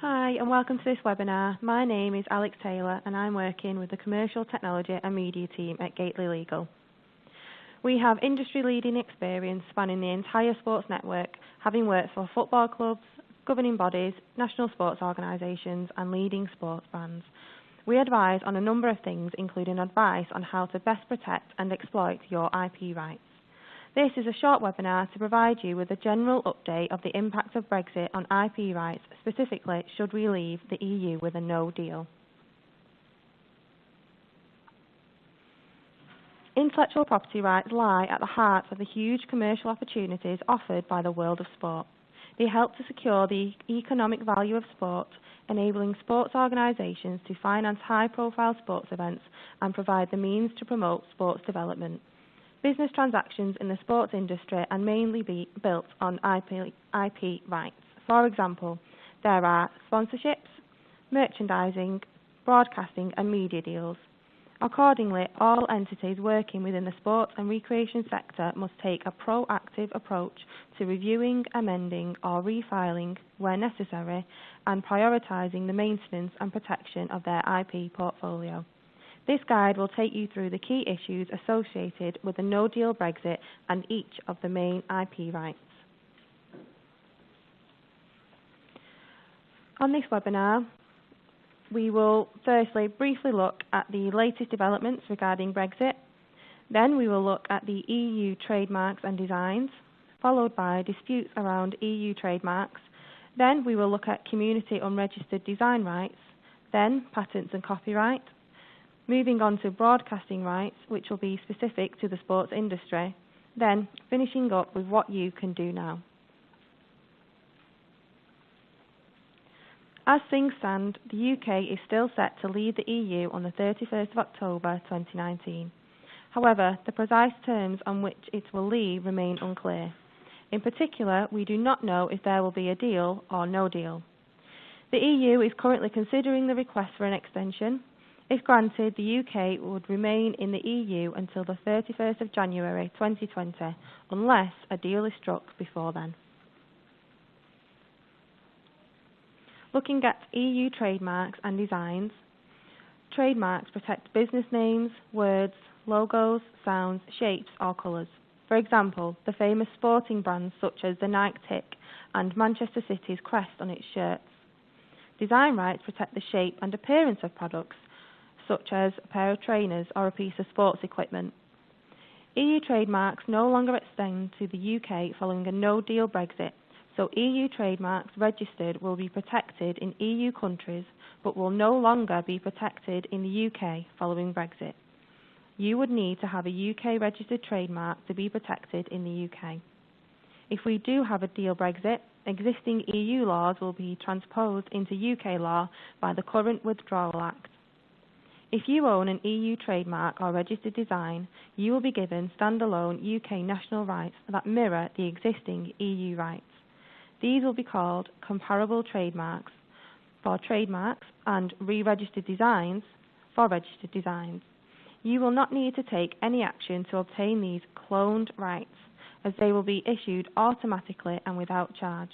Hi and welcome to this webinar. My name is Alex Taylor and I'm working with the Commercial Technology and Media team at Gately Legal. We have industry-leading experience spanning the entire sports network, having worked for football clubs, governing bodies, national sports organisations and leading sports brands. We advise on a number of things, including advice on how to best protect and exploit your IP rights. This is a short webinar to provide you with a general update of the impact of Brexit on IP rights, specifically should we leave the EU with a no deal. Intellectual property rights lie at the heart of the huge commercial opportunities offered by the world of sport. They help to secure the economic value of sport, enabling sports organisations to finance high-profile sports events and provide the means to promote sports development. Business transactions in the sports industry are mainly built on IP rights. For example, there are sponsorships, merchandising, broadcasting and media deals. Accordingly, all entities working within the sports and recreation sector must take a proactive approach to reviewing, amending or refiling where necessary and prioritising the maintenance and protection of their IP portfolio. This guide will take you through the key issues associated with a no-deal Brexit and each of the main IP rights. On this webinar, we will firstly briefly look at the latest developments regarding Brexit. Then we will look at the EU trademarks and designs, followed by disputes around EU trademarks. Then we will look at community unregistered design rights, then patents and copyright. Moving on to broadcasting rights, which will be specific to the sports industry, then finishing up with what you can do now. As things stand, the UK is still set to leave the EU on the 31st of October 2019. However, the precise terms on which it will leave remain unclear. In particular, we do not know if there will be a deal or no deal. The EU is currently considering the request for an extension. If granted, the UK would remain in the EU until the 31st of January 2020, unless a deal is struck before then. Looking at EU trademarks and designs, trademarks protect business names, words, logos, sounds, shapes or colours. For example, the famous sporting brands such as the Nike tick and Manchester City's crest on its shirts. Design rights protect the shape and appearance of products, such as a pair of trainers or a piece of sports equipment. EU trademarks no longer extend to the UK following a no-deal Brexit, so EU trademarks registered will be protected in EU countries but will no longer be protected in the UK following Brexit. You would need to have a UK registered trademark to be protected in the UK. If we do have a deal Brexit, existing EU laws will be transposed into UK law by the current Withdrawal Act. If you own an EU trademark or registered design, you will be given standalone UK national rights that mirror the existing EU rights. These will be called comparable trademarks for trademarks and re-registered designs for registered designs. You will not need to take any action to obtain these cloned rights, as they will be issued automatically and without charge.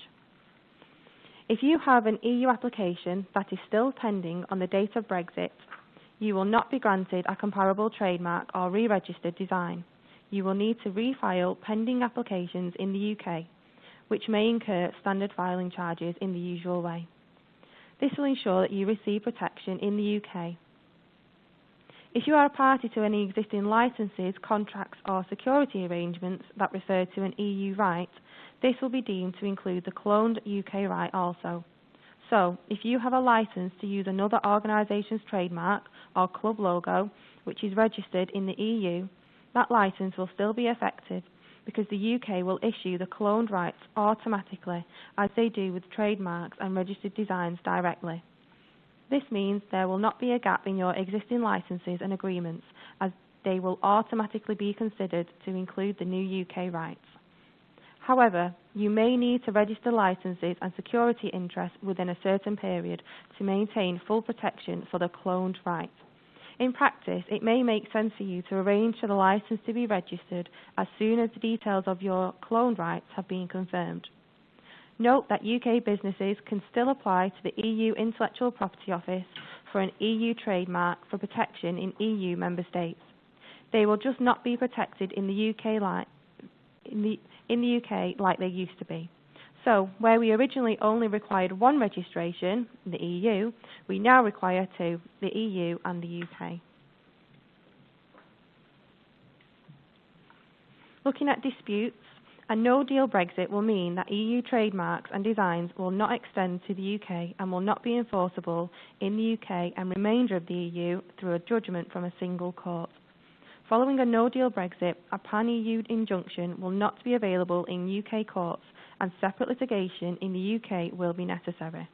If you have an EU application that is still pending on the date of Brexit, you will not be granted a comparable trademark or re-registered design. You will need to refile pending applications in the UK, which may incur standard filing charges in the usual way. This will ensure that you receive protection in the UK. If you are a party to any existing licences, contracts or security arrangements that refer to an EU right, this will be deemed to include the cloned UK right also. So, if you have a licence to use another organisation's trademark or club logo, which is registered in the EU, that licence will still be effective because the UK will issue the cloned rights automatically, as they do with trademarks and registered designs directly. This means there will not be a gap in your existing licences and agreements, as they will automatically be considered to include the new UK rights. However, you may need to register licences and security interests within a certain period to maintain full protection for the cloned right. In practice, it may make sense for you to arrange for the licence to be registered as soon as the details of your cloned rights have been confirmed. Note that UK businesses can still apply to the EU Intellectual Property Office for an EU trademark for protection in EU member states. They will just not be protected in the UK like they used to be. So, where we originally only required one registration, the EU, we now require two, the EU and the UK. Looking at disputes, a no-deal Brexit will mean that EU trademarks and designs will not extend to the UK and will not be enforceable in the UK and remainder of the EU through a judgment from a single court. Following a no-deal Brexit, a pan-EU injunction will not be available in UK courts and separate litigation in the UK will be necessary.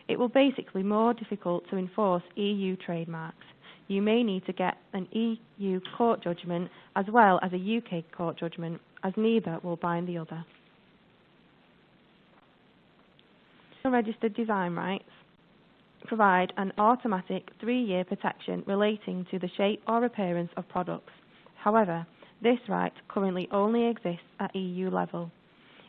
It will basically be more difficult to enforce EU trademarks. You may need to get an EU court judgment as well as a UK court judgment, as neither will bind the other. Unregistered design rights provide an automatic 3-year protection relating to the shape or appearance of products. However, this right currently only exists at EU level.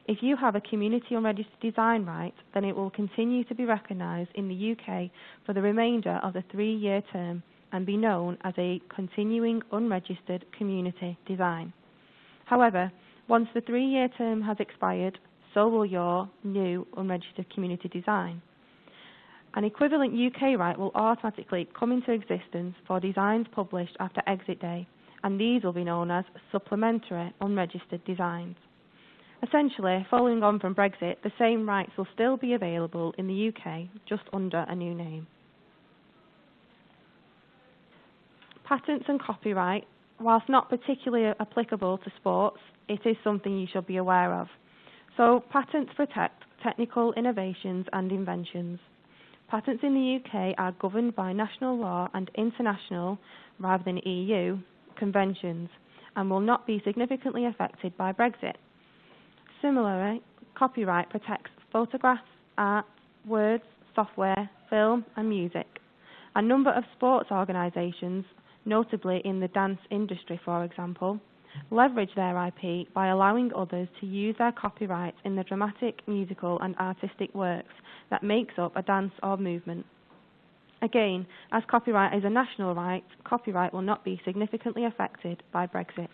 If you have a community unregistered design right, then it will continue to be recognised in the UK for the remainder of the 3-year term and be known as a continuing unregistered community design. However, once the 3-year term has expired, so will your new unregistered community design. An equivalent UK right will automatically come into existence for designs published after exit day, and these will be known as supplementary unregistered designs. Essentially, following on from Brexit, the same rights will still be available in the UK, just under a new name. Patents and copyright, whilst not particularly applicable to sports, it is something you should be aware of. So, patents protect technical innovations and inventions. Patents in the UK are governed by national law and international, rather than EU, conventions, and will not be significantly affected by Brexit. Similarly, copyright protects photographs, art, words, software, film and music. A number of sports organisations, notably in the dance industry for example, leverage their IP by allowing others to use their copyrights in the dramatic, musical and artistic works that makes up a dance or movement. Again, as copyright is a national right, copyright will not be significantly affected by Brexit.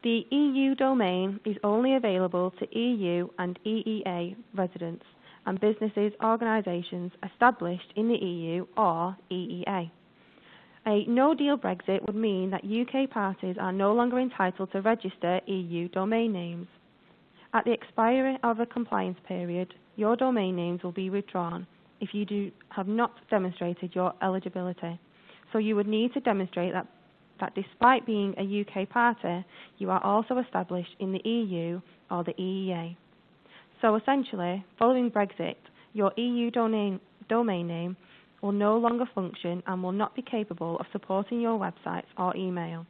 The EU domain is only available to EU and EEA residents and businesses, organisations established in the EU or EEA. A no-deal Brexit would mean that UK parties are no longer entitled to register EU domain names. At the expiry of a compliance period, your domain names will be withdrawn if you have not demonstrated your eligibility. So you would need to demonstrate that despite being a UK party, you are also established in the EU or the EEA. So essentially, following Brexit, your EU domain name will no longer function and will not be capable of supporting your websites or email.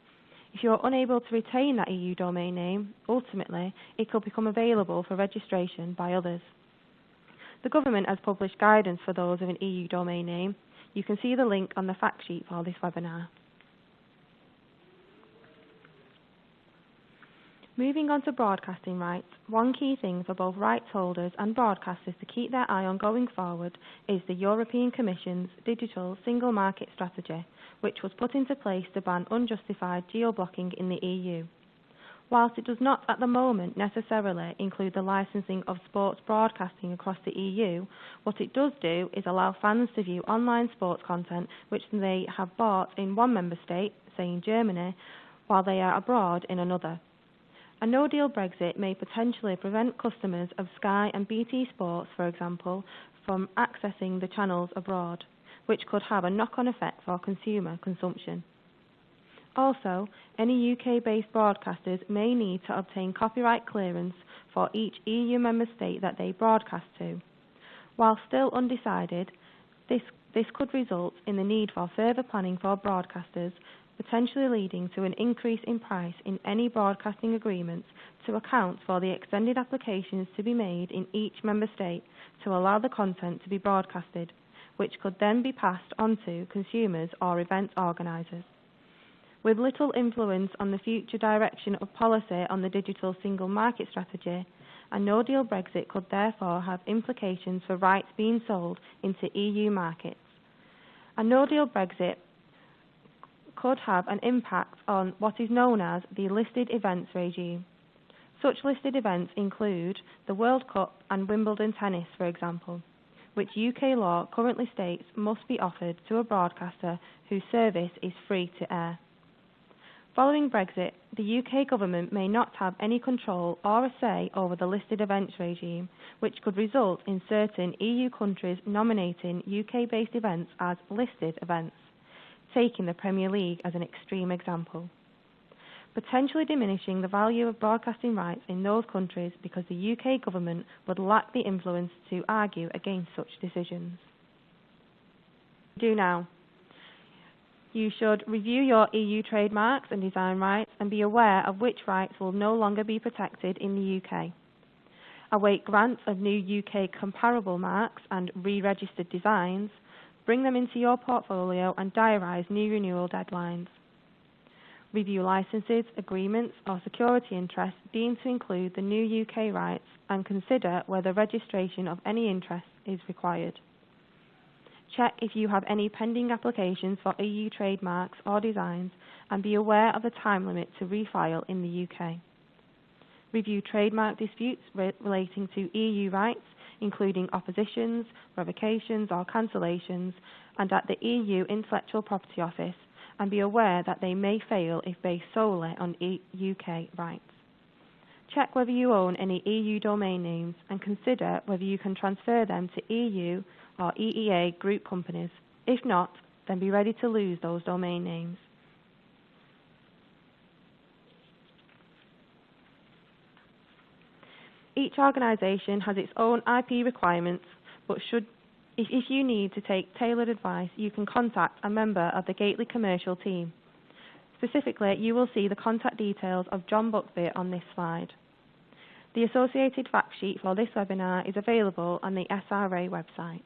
If you are unable to retain that EU domain name, ultimately it could become available for registration by others. The government has published guidance for those with an EU domain name. You can see the link on the fact sheet for this webinar. Moving on to broadcasting rights, one key thing for both rights holders and broadcasters to keep their eye on going forward is the European Commission's Digital Single Market Strategy, which was put into place to ban unjustified geo-blocking in the EU. Whilst it does not at the moment necessarily include the licensing of sports broadcasting across the EU, what it does do is allow fans to view online sports content which they have bought in one member state, say in Germany, while they are abroad in another. A no-deal Brexit may potentially prevent customers of Sky and BT Sports, for example, from accessing the channels abroad, which could have a knock-on effect for consumer consumption. Also, any UK-based broadcasters may need to obtain copyright clearance for each EU member state that they broadcast to. While still undecided, this could result in the need for further planning for broadcasters, potentially leading to an increase in price in any broadcasting agreements to account for the extended applications to be made in each member state to allow the content to be broadcasted, which could then be passed on to consumers or event organisers. With little influence on the future direction of policy on the digital single market strategy, A no-deal Brexit could therefore have implications for rights being sold into EU markets. A no-deal Brexit could have an impact on what is known as the listed events regime. Such listed events include the World Cup and Wimbledon tennis, for example, which UK law currently states must be offered to a broadcaster whose service is free to air. Following Brexit, the UK government may not have any control or a say over the listed events regime, which could result in certain EU countries nominating UK-based events as listed events, taking the Premier League as an extreme example, potentially diminishing the value of broadcasting rights in those countries because the UK government would lack the influence to argue against such decisions. Do now. You should review your EU trademarks and design rights and be aware of which rights will no longer be protected in the UK. Await grants of new UK comparable marks and re-registered designs. Bring them into your portfolio and diarise new renewal deadlines. Review licences, agreements or security interests deemed to include the new UK rights and consider whether registration of any interest is required. Check if you have any pending applications for EU trademarks or designs and be aware of the time limit to refile in the UK. Review trademark disputes relating to EU rights, including oppositions, revocations or cancellations, and at the EU Intellectual Property Office, and be aware that they may fail if based solely on UK rights. Check whether you own any EU domain names and consider whether you can transfer them to EU or EEA group companies. If not, then be ready to lose those domain names. Each organisation has its own IP requirements, but if you need to take tailored advice, you can contact a member of the Gately commercial team. Specifically, you will see the contact details of John Buckby on this slide. The associated fact sheet for this webinar is available on the SRA website.